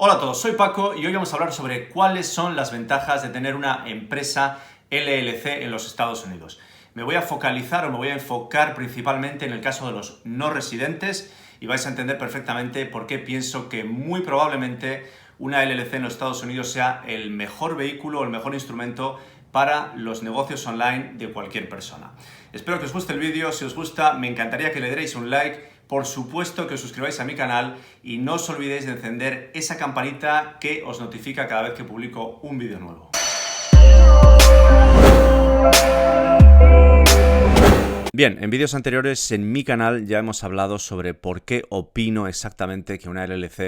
Hola a todos, soy Paco y hoy vamos a hablar sobre cuáles son las ventajas de tener una empresa LLC en los Estados Unidos. Me voy a focalizar o me voy a enfocar principalmente en el caso de los no residentes y vais a entender perfectamente por qué pienso que muy probablemente una LLC en los Estados Unidos sea el mejor vehículo o el mejor instrumento para los negocios online de cualquier persona. Espero que os guste el vídeo. Si os gusta, me encantaría que le deis un like. Por supuesto que os suscribáis a mi canal y no os olvidéis de encender esa campanita que os notifica cada vez que publico un vídeo nuevo. Bien, en vídeos anteriores en mi canal ya hemos hablado sobre por qué opino exactamente que una LLC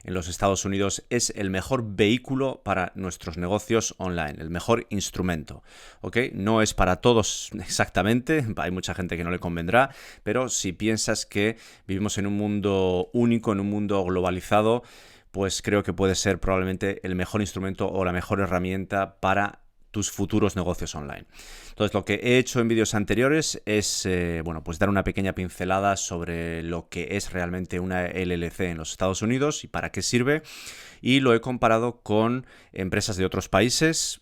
en los Estados Unidos es el mejor vehículo para nuestros negocios online, el mejor instrumento, ¿ok? No es para todos exactamente, hay mucha gente que no le convendrá, pero si piensas que vivimos en un mundo único, en un mundo globalizado, pues creo que puede ser probablemente el mejor instrumento o la mejor herramienta para tus futuros negocios online. Entonces, lo que he hecho en vídeos anteriores es pues dar una pequeña pincelada sobre lo que es realmente una LLC en los Estados Unidos y para qué sirve, y lo he comparado con empresas de otros países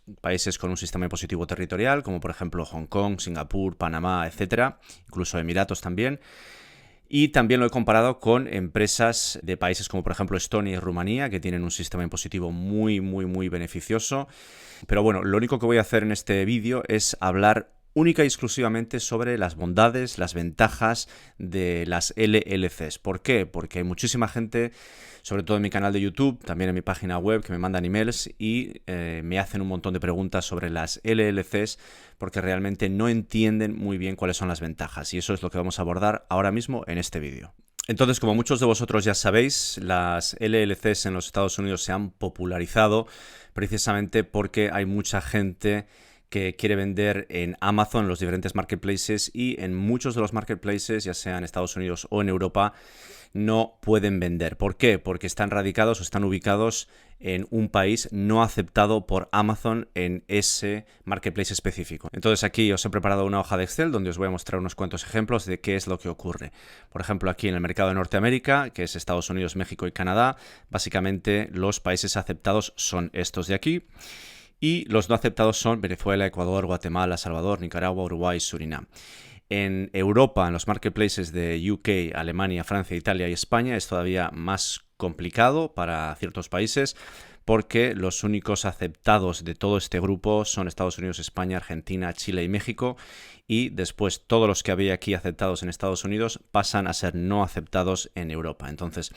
con un sistema impositivo territorial, como por ejemplo Hong Kong, Singapur, Panamá, etcétera, incluso Emiratos también. Y también lo he comparado con empresas de países como por ejemplo Estonia y Rumanía, que tienen un sistema impositivo muy beneficioso. Pero bueno, lo único que voy a hacer en este vídeo es hablar única y exclusivamente sobre las bondades, las ventajas de las LLCs. ¿Por qué? Porque hay muchísima gente, sobre todo en mi canal de YouTube, también en mi página web, que me mandan emails y me hacen un montón de preguntas sobre las LLCs porque realmente no entienden muy bien cuáles son las ventajas. Y eso es lo que vamos a abordar ahora mismo en este vídeo. Entonces, como muchos de vosotros ya sabéis, las LLCs en los Estados Unidos se han popularizado precisamente porque hay mucha gente que quiere vender en Amazon, en los diferentes marketplaces, y en muchos de los marketplaces, ya sea en Estados Unidos o en Europa, no pueden vender. ¿Por qué? Porque están radicados o están ubicados en un país no aceptado por Amazon en ese marketplace específico. Entonces aquí os he preparado una hoja de Excel donde os voy a mostrar unos cuantos ejemplos de qué es lo que ocurre. Por ejemplo, aquí en el mercado de Norteamérica, que es Estados Unidos, México y Canadá, básicamente los países aceptados son estos de aquí. Y los no aceptados son Venezuela, Ecuador, Guatemala, Salvador, Nicaragua, Uruguay y Surinam. En Europa, en los marketplaces de UK, Alemania, Francia, Italia y España, es todavía más complicado para ciertos países porque los únicos aceptados de todo este grupo son Estados Unidos, España, Argentina, Chile y México, y después todos los que había aquí aceptados en Estados Unidos pasan a ser no aceptados en Europa. Entonces,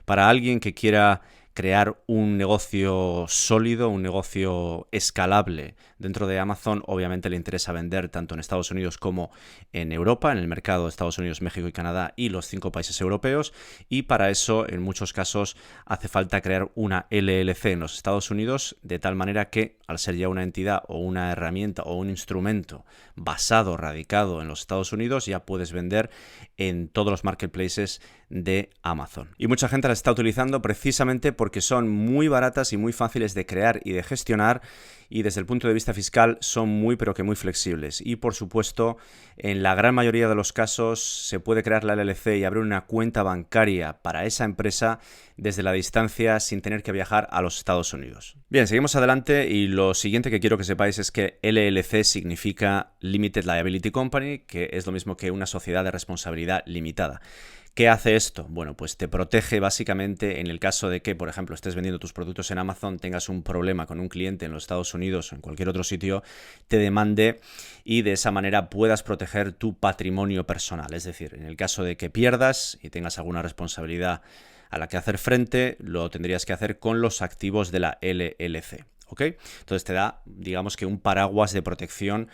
para alguien que quiera crear un negocio sólido, un negocio escalable dentro de Amazon, obviamente le interesa vender tanto en Estados Unidos como en Europa, en el mercado de Estados Unidos, México y Canadá y los 5 países europeos, y para eso en muchos casos hace falta crear una LLC en los Estados Unidos, de tal manera que al ser ya una entidad o una herramienta o un instrumento basado, radicado en los Estados Unidos, ya puedes vender en todos los marketplaces de Amazon. Y mucha gente las está utilizando precisamente porque son muy baratas y muy fáciles de crear y de gestionar, y desde el punto de vista fiscal son muy pero que muy flexibles. Y por supuesto, en la gran mayoría de los casos se puede crear la LLC y abrir una cuenta bancaria para esa empresa desde la distancia sin tener que viajar a los Estados Unidos. Bien, seguimos adelante y lo siguiente que quiero que sepáis es que LLC significa Limited Liability Company, que es lo mismo que una sociedad de responsabilidad limitada. ¿Qué hace esto? Bueno, pues te protege básicamente en el caso de que, por ejemplo, estés vendiendo tus productos en Amazon, tengas un problema con un cliente en los Estados Unidos o en cualquier otro sitio, te demande y de esa manera puedas proteger tu patrimonio personal. Es decir, en el caso de que pierdas y tengas alguna responsabilidad a la que hacer frente, lo tendrías que hacer con los activos de la LLC. ¿Ok? Entonces te da, digamos que un paraguas de protección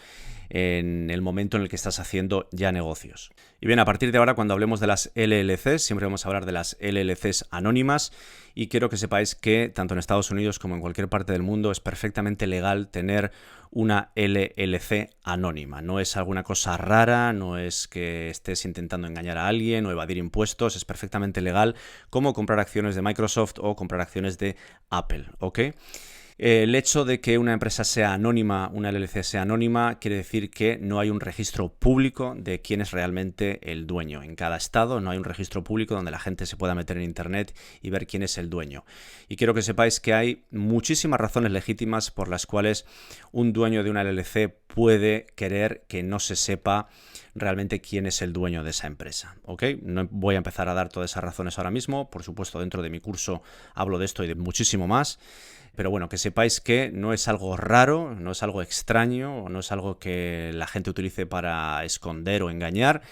en el momento en el que estás haciendo ya negocios. Y bien, a partir de ahora, cuando hablemos de las LLCs, siempre vamos a hablar de las LLCs anónimas, y quiero que sepáis que tanto en Estados Unidos como en cualquier parte del mundo es perfectamente legal tener una LLC anónima. No es alguna cosa rara, no es que estés intentando engañar a alguien o evadir impuestos, es perfectamente legal, como comprar acciones de Microsoft o comprar acciones de Apple, ¿ok? El hecho de que una empresa sea anónima, una LLC sea anónima, quiere decir que no hay un registro público de quién es realmente el dueño. En cada estado no hay un registro público donde la gente se pueda meter en internet y ver quién es el dueño. Y quiero que sepáis que hay muchísimas razones legítimas por las cuales un dueño de una LLC puede querer que no se sepa realmente quién es el dueño de esa empresa, ¿ok? No voy a empezar a dar todas esas razones ahora mismo. Por supuesto, dentro de mi curso hablo de esto y de muchísimo más. Pero bueno, que sepáis que no es algo raro, no es algo extraño, no es algo que la gente utilice para esconder o engañar,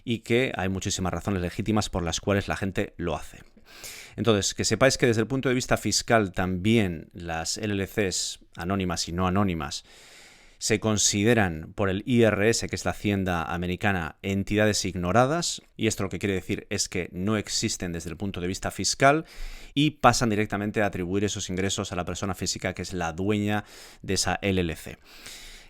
y que hay muchísimas razones legítimas por las cuales la gente lo hace. Entonces, que sepáis que desde el punto de vista fiscal también las LLCs anónimas y no anónimas se consideran por el IRS, que es la Hacienda americana, entidades ignoradas, y esto lo que quiere decir es que no existen desde el punto de vista fiscal y pasan directamente a atribuir esos ingresos a la persona física que es la dueña de esa LLC.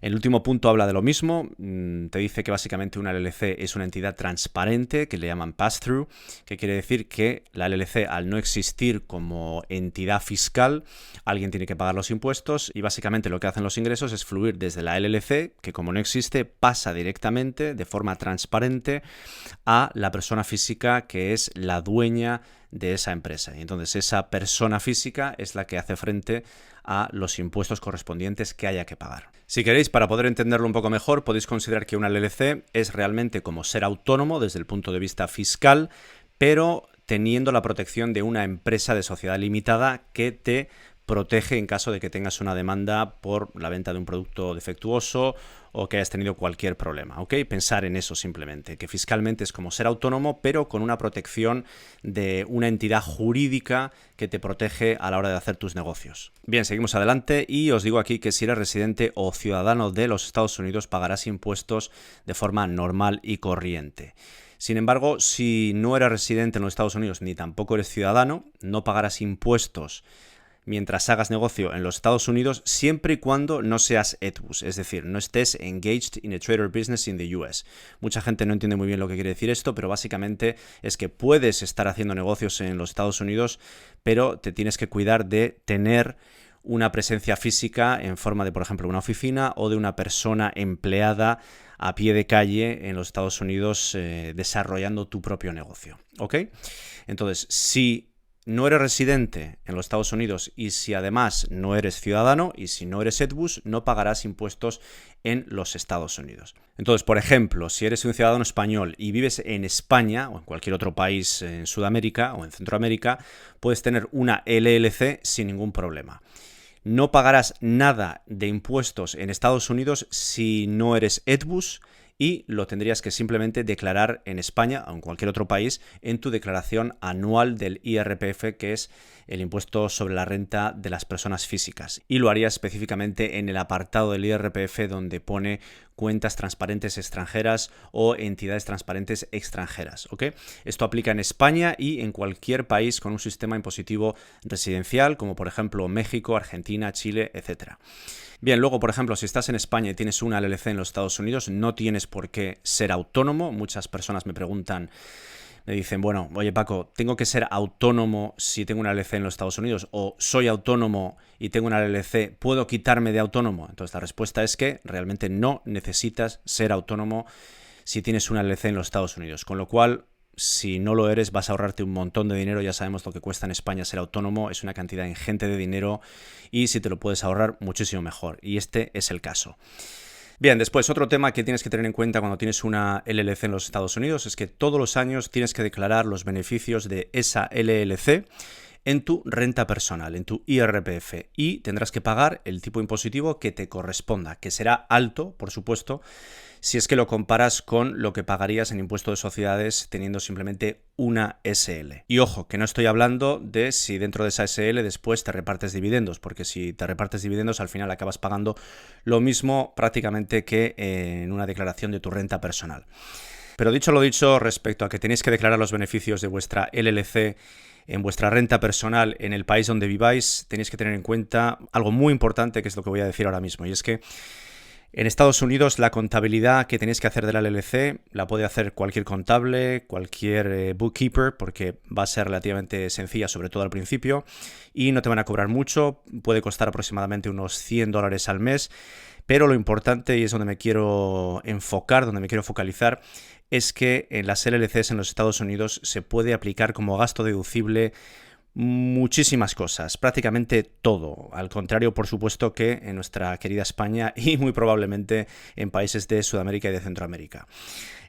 El último punto habla de lo mismo, te dice que básicamente una LLC es una entidad transparente, que le llaman pass-through, que quiere decir que la LLC, al no existir como entidad fiscal, alguien tiene que pagar los impuestos, y básicamente lo que hacen los ingresos es fluir desde la LLC, que como no existe, pasa directamente, de forma transparente, a la persona física que es la dueña de esa empresa. Y entonces esa persona física es la que hace frente a los impuestos correspondientes que haya que pagar. Si queréis, para poder entenderlo un poco mejor, podéis considerar que una LLC es realmente como ser autónomo desde el punto de vista fiscal, pero teniendo la protección de una empresa de sociedad limitada que te protege en caso de que tengas una demanda por la venta de un producto defectuoso o que hayas tenido cualquier problema, ¿ok? Pensar en eso simplemente, que fiscalmente es como ser autónomo, pero con una protección de una entidad jurídica que te protege a la hora de hacer tus negocios. Bien, seguimos adelante y os digo aquí que si eres residente o ciudadano de los Estados Unidos pagarás impuestos de forma normal y corriente. Sin embargo, si no eres residente en los Estados Unidos ni tampoco eres ciudadano, no pagarás impuestos mientras hagas negocio en los Estados Unidos, siempre y cuando no seas ETBUS, es decir, no estés engaged in a trader business in the US. Mucha gente no entiende muy bien lo que quiere decir esto, pero básicamente es que puedes estar haciendo negocios en los Estados Unidos, pero te tienes que cuidar de tener una presencia física en forma de, por ejemplo, una oficina o de una persona empleada a pie de calle en los Estados Unidos desarrollando tu propio negocio, ¿ok? Entonces, si no eres residente en los Estados Unidos y si además no eres ciudadano y si no eres ETBUS, no pagarás impuestos en los Estados Unidos. Entonces, por ejemplo, si eres un ciudadano español y vives en España o en cualquier otro país en Sudamérica o en Centroamérica, puedes tener una LLC sin ningún problema. No pagarás nada de impuestos en Estados Unidos si no eres ETBUS, y lo tendrías que simplemente declarar en España o en cualquier otro país en tu declaración anual del IRPF, que es el impuesto sobre la renta de las personas físicas. Y lo harías específicamente en el apartado del IRPF donde pone cuentas transparentes extranjeras o entidades transparentes extranjeras, ¿ok? Esto aplica en España y en cualquier país con un sistema impositivo residencial, como por ejemplo México, Argentina, Chile, etc. Bien, luego, por ejemplo, si estás en España y tienes una LLC en los Estados Unidos, no tienes por qué ser autónomo. Muchas personas me preguntan, me dicen, bueno, oye Paco, ¿tengo que ser autónomo si tengo una LLC en los Estados Unidos? ¿O soy autónomo y tengo una LLC, ¿puedo quitarme de autónomo? Entonces la respuesta es que realmente no necesitas ser autónomo si tienes una LLC en los Estados Unidos. Con lo cual, si no lo eres, vas a ahorrarte un montón de dinero. Ya sabemos lo que cuesta en España ser autónomo, es una cantidad ingente de dinero, y si te lo puedes ahorrar, muchísimo mejor. Y este es el caso. Bien, después otro tema que tienes que tener en cuenta cuando tienes una LLC en los Estados Unidos es que todos los años tienes que declarar los beneficios de esa LLC en tu renta personal, en tu IRPF, y tendrás que pagar el tipo impositivo que te corresponda, que será alto, por supuesto, si es que lo comparas con lo que pagarías en impuesto de sociedades teniendo simplemente una SL. Y ojo, que no estoy hablando de si dentro de esa SL después te repartes dividendos, porque si te repartes dividendos al final acabas pagando lo mismo prácticamente que en una declaración de tu renta personal. Pero dicho lo dicho, respecto a que tenéis que declarar los beneficios de vuestra LLC en vuestra renta personal en el país donde viváis, tenéis que tener en cuenta algo muy importante, que es lo que voy a decir ahora mismo, y es que En Estados Unidos la contabilidad que tenéis que hacer de la LLC la puede hacer cualquier contable, cualquier bookkeeper, porque va a ser relativamente sencilla, sobre todo al principio, y no te van a cobrar mucho, puede costar aproximadamente unos $100 al mes, pero lo importante, y es donde me quiero enfocar, donde me quiero focalizar, es que en las LLCs en los Estados Unidos se puede aplicar como gasto deducible muchísimas cosas, prácticamente todo, al contrario, por supuesto, que en nuestra querida España y muy probablemente en países de Sudamérica y de Centroamérica.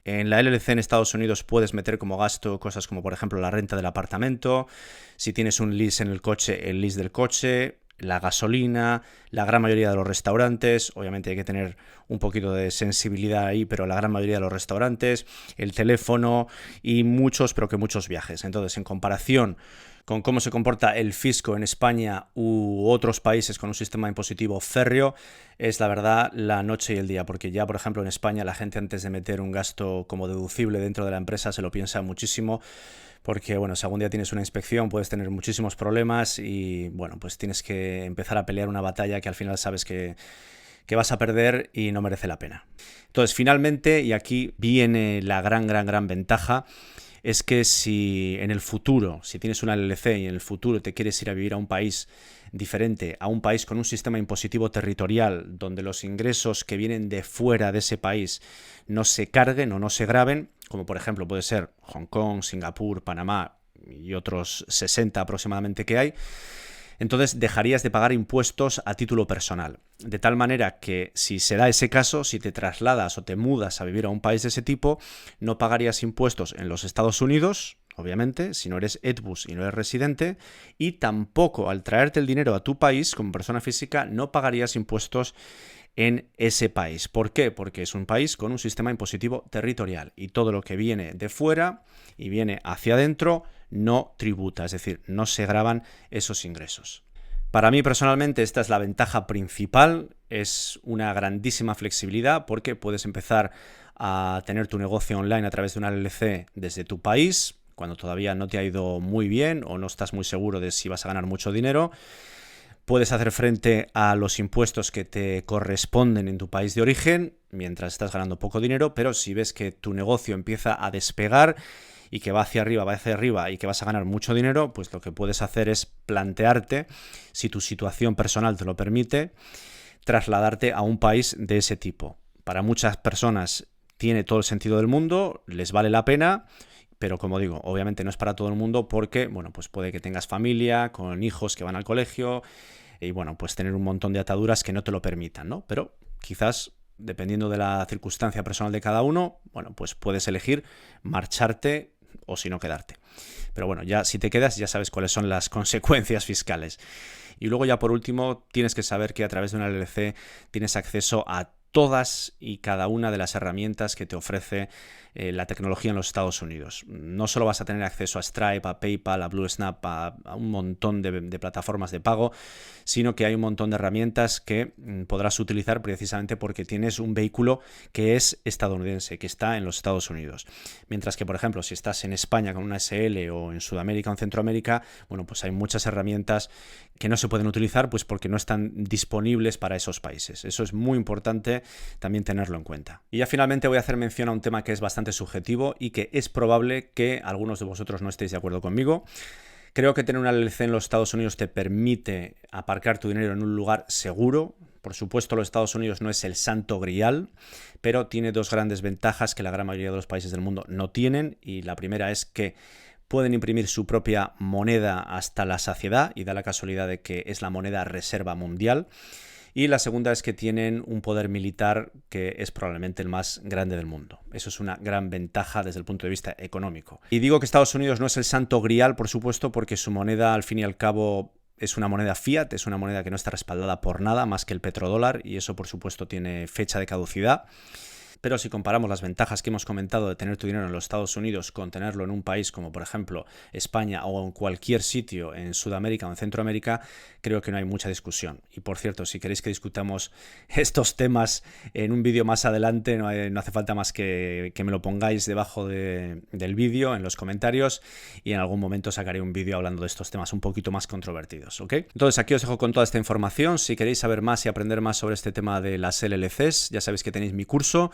En la LLC en Estados Unidos puedes meter como gasto cosas como, por ejemplo, la renta del apartamento, si tienes un lease en el coche, el lease del coche, la gasolina, la gran mayoría de los restaurantes, obviamente hay que tener un poquito de sensibilidad ahí, pero la gran mayoría de los restaurantes, el teléfono y muchos, pero que muchos viajes. Entonces, en comparación con cómo se comporta el fisco en España u otros países con un sistema impositivo férreo, es la verdad la noche y el día, porque ya, por ejemplo, en España la gente antes de meter un gasto como deducible dentro de la empresa se lo piensa muchísimo, porque, bueno, si algún día tienes una inspección puedes tener muchísimos problemas y, bueno, pues tienes que empezar a pelear una batalla que al final sabes que vas a perder y no merece la pena. Entonces, finalmente, y aquí viene la gran ventaja, es que si en el futuro, si tienes una LLC y en el futuro te quieres ir a vivir a un país diferente, a un país con un sistema impositivo territorial donde los ingresos que vienen de fuera de ese país no se carguen o no se graven, como por ejemplo puede ser Hong Kong, Singapur, Panamá y otros 60 aproximadamente que hay, entonces dejarías de pagar impuestos a título personal. De tal manera que si se da ese caso, si te trasladas o te mudas a vivir a un país de ese tipo, no pagarías impuestos en los Estados Unidos, obviamente, si no eres ETBUS y no eres residente, y tampoco al traerte el dinero a tu país como persona física no pagarías impuestos en ese país. ¿Por qué? Porque es un país con un sistema impositivo territorial y todo lo que viene de fuera y viene hacia adentro no tributa, es decir, no se gravan esos ingresos. Para mí personalmente esta es la ventaja principal, es una grandísima flexibilidad porque puedes empezar a tener tu negocio online a través de una LLC desde tu país, cuando todavía no te ha ido muy bien o no estás muy seguro de si vas a ganar mucho dinero. Puedes hacer frente a los impuestos que te corresponden en tu país de origen mientras estás ganando poco dinero, pero si ves que tu negocio empieza a despegar y que va hacia arriba y que vas a ganar mucho dinero, pues lo que puedes hacer es plantearte, si tu situación personal te lo permite, trasladarte a un país de ese tipo. Para muchas personas tiene todo el sentido del mundo, les vale la pena, pero como digo, obviamente no es para todo el mundo porque, bueno, pues puede que tengas familia con hijos que van al colegio y, bueno, pues tener un montón de ataduras que no te lo permitan, ¿no? Pero quizás, dependiendo de la circunstancia personal de cada uno, bueno, pues puedes elegir marcharte o si no quedarte. Pero bueno, ya si te quedas ya sabes cuáles son las consecuencias fiscales. Y luego ya por último tienes que saber que a través de una LLC tienes acceso a todas y cada una de las herramientas que te ofrece la tecnología en los Estados Unidos. No solo vas a tener acceso a Stripe, a PayPal, a BlueSnap, a un montón de plataformas de pago, sino que hay un montón de herramientas que podrás utilizar precisamente porque tienes un vehículo que es estadounidense, que está en los Estados Unidos. Mientras que, por ejemplo, si estás en España con una SL o en Sudamérica o en Centroamérica, bueno, pues hay muchas herramientas que no se pueden utilizar pues porque no están disponibles para esos países. Eso es muy importante también tenerlo en cuenta. Y ya finalmente voy a hacer mención a un tema que es bastante subjetivo y que es probable que algunos de vosotros no estéis de acuerdo conmigo. Creo que tener una LLC en los Estados Unidos te permite aparcar tu dinero en un lugar seguro. Por supuesto, los Estados Unidos no es el santo grial, pero tiene dos grandes ventajas que la gran mayoría de los países del mundo no tienen. Y la primera es que pueden imprimir su propia moneda hasta la saciedad y da la casualidad de que es la moneda reserva mundial. Y la segunda es que tienen un poder militar que es probablemente el más grande del mundo. Eso es una gran ventaja desde el punto de vista económico. Y digo que Estados Unidos no es el santo grial, por supuesto, porque su moneda al fin y al cabo es una moneda fiat, es una moneda que no está respaldada por nada más que el petrodólar y eso por supuesto tiene fecha de caducidad. Pero si comparamos las ventajas que hemos comentado de tener tu dinero en los Estados Unidos con tenerlo en un país como por ejemplo España o en cualquier sitio en Sudamérica o en Centroamérica, creo que no hay mucha discusión. Y por cierto, si queréis que discutamos estos temas en un vídeo más adelante, no hace falta más que me lo pongáis debajo del vídeo, en los comentarios, y en algún momento sacaré un vídeo hablando de estos temas un poquito más controvertidos, ¿ok? Entonces aquí os dejo con toda esta información. Si queréis saber más y aprender más sobre este tema de las LLCs, ya sabéis que tenéis mi curso,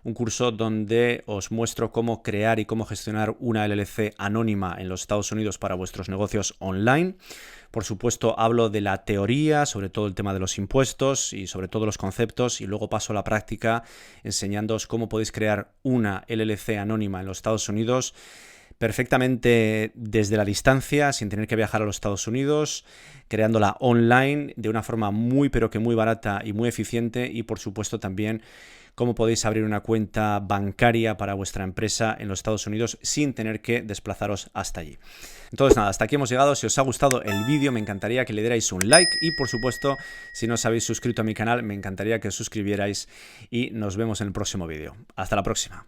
un curso donde os muestro cómo crear y cómo gestionar una LLC anónima en los Estados Unidos para vuestros negocios online. Por supuesto, hablo de la teoría, sobre todo el tema de los impuestos y sobre todo los conceptos, y luego paso a la práctica enseñándoos cómo podéis crear una LLC anónima en los Estados Unidos perfectamente desde la distancia, sin tener que viajar a los Estados Unidos, creándola online de una forma muy pero que muy barata y muy eficiente, y por supuesto también cómo podéis abrir una cuenta bancaria para vuestra empresa en los Estados Unidos sin tener que desplazaros hasta allí. Entonces nada, hasta aquí hemos llegado. Si os ha gustado el vídeo me encantaría que le dierais un like y por supuesto si no os habéis suscrito a mi canal me encantaría que os suscribierais y nos vemos en el próximo vídeo. Hasta la próxima.